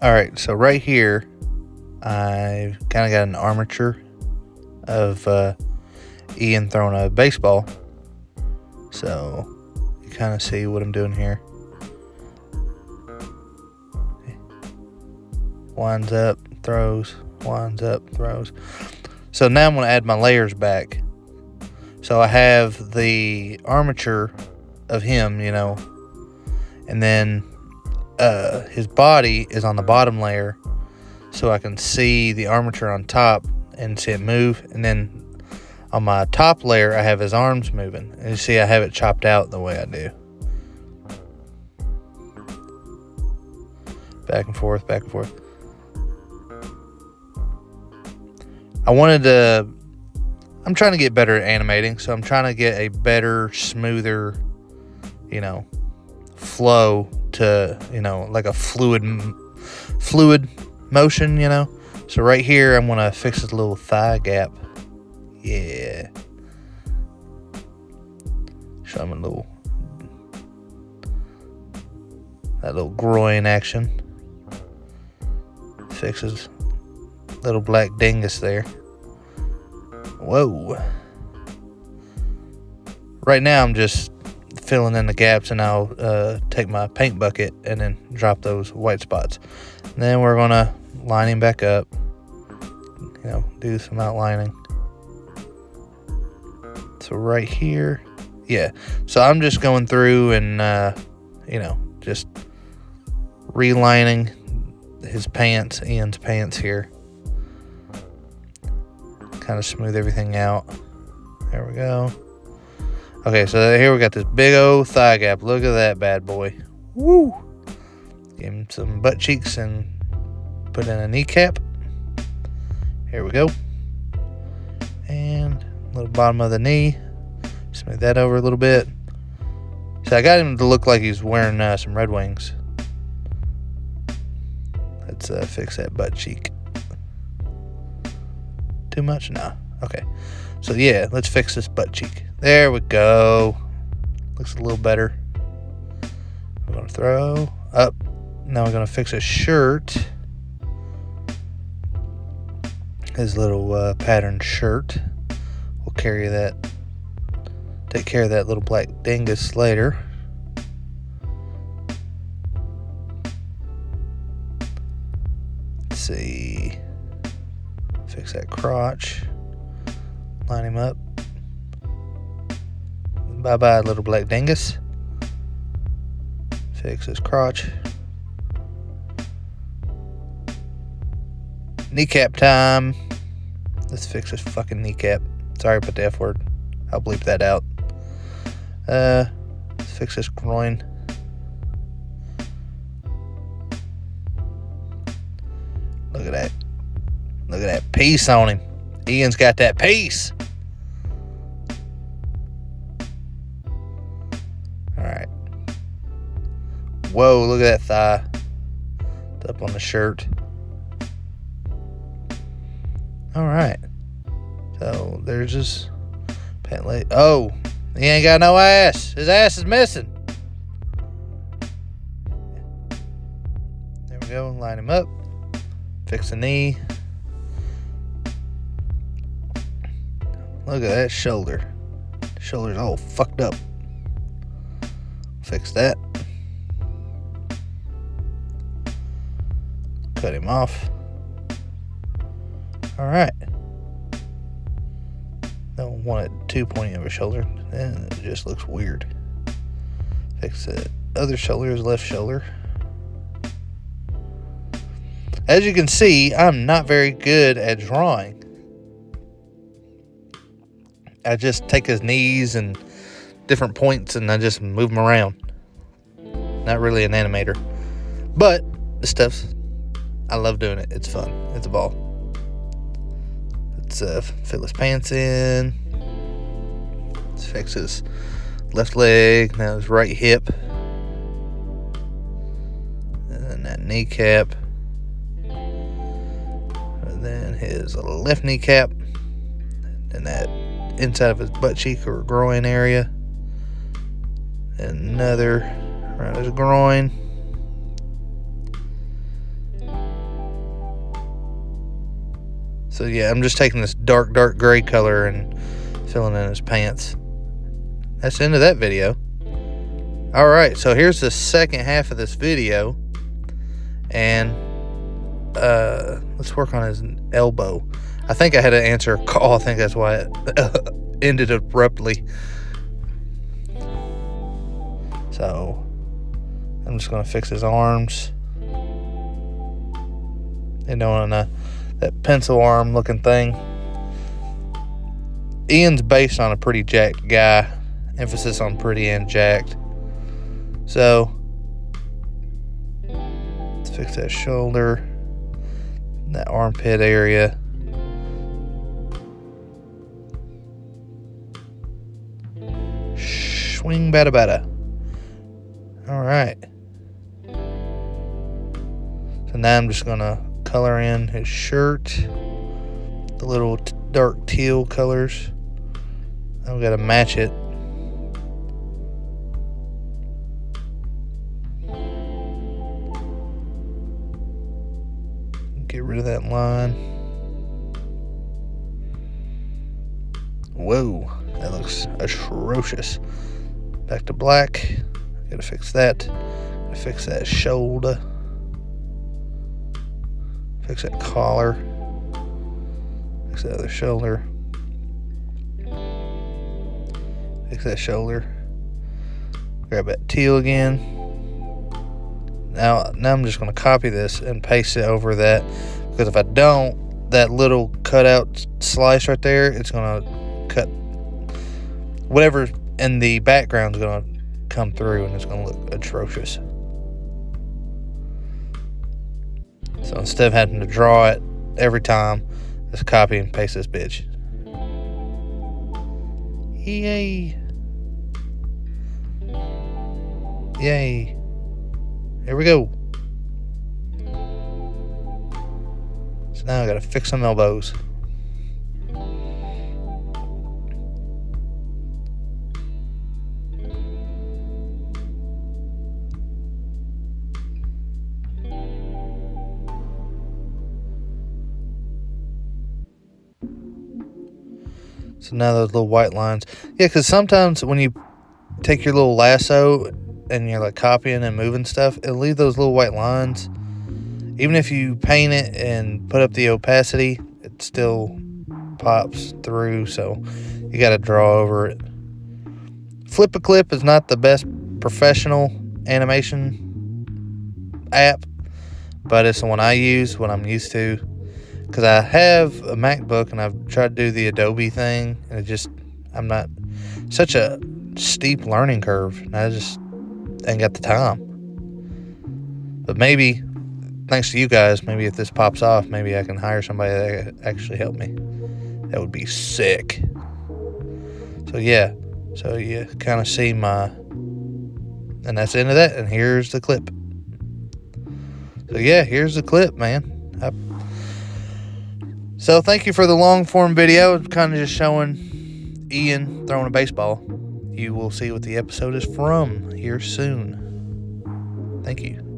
Alright, so right here, I kind of got an armature of Ian throwing a baseball. So, you kind of see what I'm doing here. Winds up, throws, winds up, throws. So now I'm going to add my layers back. So I have the armature of him, and then his body is on the bottom layer, so I can see the armature on top and see it move. And then on my top layer, I have his arms moving. And you see I have it chopped out the way I do. Back and forth, back and forth. I'm trying to get better at animating, so I'm trying to get a better, smoother, flow to, like a fluid motion, So right here, I'm going to fix this little thigh gap. Yeah. Show him that little groin action. Fixes little black dingus there. Whoa. Right now I'm just filling in the gaps, and I'll take my paint bucket and then drop those white spots. And then we're going to line him back up, do some outlining. So right here, yeah. So I'm just going through and, just relining Ian's pants here. Kind of smooth everything out. There we go. Okay, so here we got this big old thigh gap. Look at that bad boy. Woo! Give him some butt cheeks and put in a kneecap. Here we go. And little bottom of the knee. Smooth that over a little bit. So I got him to look like he's wearing some Red Wings. Let's fix that butt cheek. Too much? No. Okay. So yeah, let's fix this butt cheek. There we go. Looks a little better. We're going to throw up. Now we're going to fix his shirt. His little patterned shirt. We'll take care of that little black dingus later. Let's see. Fix that crotch. Line him up. Bye-bye, little black dingus. Fix his crotch. Kneecap time. Let's fix his fucking kneecap. Sorry about the F word. I'll bleep that out. Let's fix this groin. Look at that. Look at that piece on him. Ian's got that piece. Alright. Whoa, look at that thigh. It's up on the shirt. Alright. So, there's his pant leg. Oh, he ain't got no ass. His ass is missing. There we go. Line him up. Fix the knee. Look at that shoulder. The shoulder's all fucked up. Fix that. Cut him off. Alright. Don't want it too pointy of a shoulder. Then it just looks weird. Fix the other shoulder, his left shoulder. As you can see, I'm not very good at drawing. I just take his knees and different points and I just move them around. Not really an animator. But the stuff's, I love doing it. It's fun. It's a ball. Let's fill his pants in. Let's fix his left leg. Now his right hip. And then that kneecap. And then his left kneecap. And that inside of his butt cheek or groin area. And another around his groin. So yeah, I'm just taking this dark gray color and filling in his pants. That's the end of that video. Alright, so here's the second half of this video. And let's work on his elbow. I think I had to answer a call. I think that's why it ended abruptly. So I'm just going to fix his arms. You know, on that pencil arm looking thing. Ian's based on a pretty jacked guy. Emphasis on pretty and jacked. So let's fix that shoulder, that armpit area. Swing bada bada. All right. So now I'm just gonna color in his shirt, the little dark teal colors. I've got to match it. Get rid of that line. Whoa, that looks atrocious. Back to black. Gotta fix that. Gotta fix that shoulder. Fix that collar. Fix that other shoulder. Fix that shoulder. Grab that teal again. Now I'm just going to copy this and paste it over that, because if I don't, that little cutout slice right there, it's going to cut whatever in the background is going to come through, and it's going to look atrocious. So instead of having to draw it every time, just copy and paste this bitch. Yay! Yay! Here we go. So now I gotta fix some elbows. So now those little white lines. Yeah, because sometimes when you take your little lasso and you're like copying and moving stuff, it'll leave those little white lines. Even if you paint it and put up the opacity, it still pops through, so you got to draw over it. Flip a Clip is not the best professional animation app, but it's the one I use, what I'm used to, because I have a MacBook and I've tried to do the Adobe thing, and I'm not, such a steep learning curve, and I just ain't got the time. But maybe thanks to you guys, maybe if this pops off, maybe I can hire somebody that can actually help me. That would be sick. So yeah, so you kind of see and that's the end of that, and here's the clip. So yeah, here's the clip, man. So thank you for the long form video, kind of just showing Ian throwing a baseball. You will see what the episode is from here soon. Thank you.